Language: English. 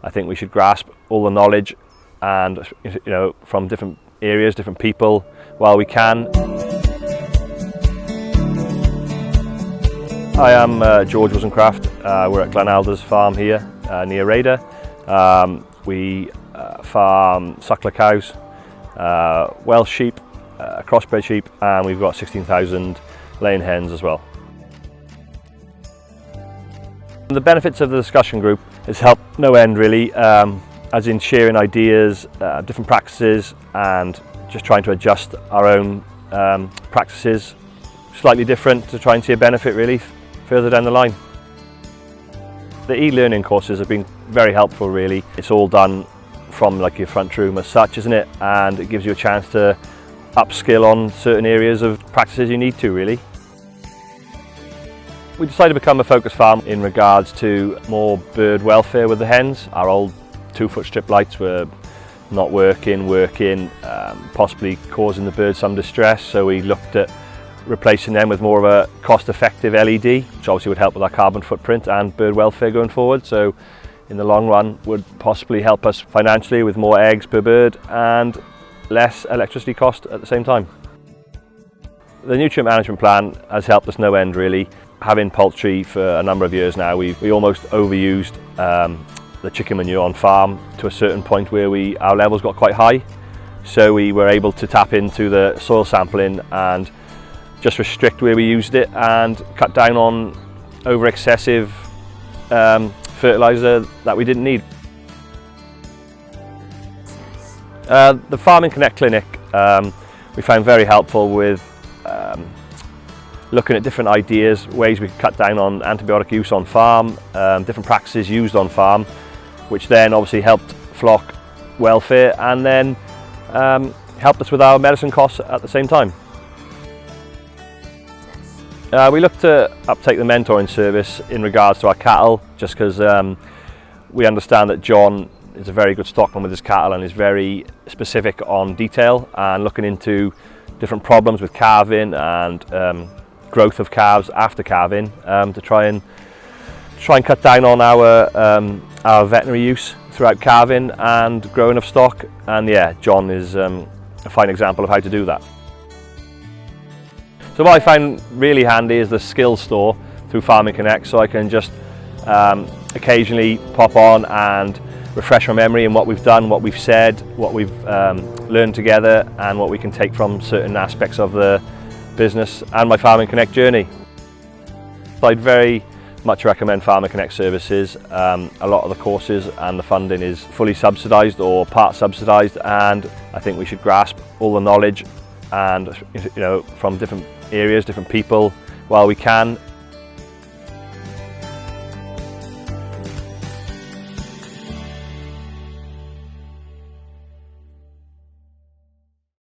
I think we should grasp all the knowledge and, from different areas, different people, while we can. I am George Wozencraft. We're at Glanalders farm here near Rhaeadr. We farm suckler cows, Welsh sheep, crossbred sheep, and we've got 16,000 laying hens as well. The benefits of the discussion group has helped no end really, as in sharing ideas, different practices, and just trying to adjust our own practices slightly different to try and see a benefit really further down the line. The e-learning courses have been very helpful really. It's all done from like your front room as such, isn't it? And it gives you a chance to upskill on certain areas of practices you need to really. We decided to become a focus farm in regards to more bird welfare with the hens. Our old 2-foot strip lights were not working, possibly causing the birds some distress, so we looked at replacing them with more of a cost-effective LED, which obviously would help with our carbon footprint and bird welfare going forward. So in the long run would possibly help us financially with more eggs per bird and less electricity cost at the same time. The nutrient management plan has helped us no end really. Having poultry for a number of years now, we almost overused the chicken manure on farm to a certain point where our levels got quite high. So we were able to tap into the soil sampling and just restrict where we used it and cut down on over excessive fertiliser that we didn't need. The Farming Connect clinic we found very helpful with looking at different ideas, ways we could cut down on antibiotic use on farm, different practices used on farm, which then obviously helped flock welfare and then helped us with our medicine costs at the same time. We looked to uptake the mentoring service in regards to our cattle, just because we understand that John is a very good stockman with his cattle and is very specific on detail and looking into different problems with calving and growth of calves after calving to try and cut down on our veterinary use throughout calving and growing of stock. And yeah, John is a fine example of how to do that. So what I find really handy is the skills store through Farming Connect, so I can just occasionally pop on and refresh my memory in what we've done, what we've said, what we've learned together, and what we can take from certain aspects of the business and my Farming Connect journey. I'd very much recommend Farming Connect services. A lot of the courses and the funding is fully subsidised or part subsidised, and I think we should grasp all the knowledge and from different areas, different people, while we can,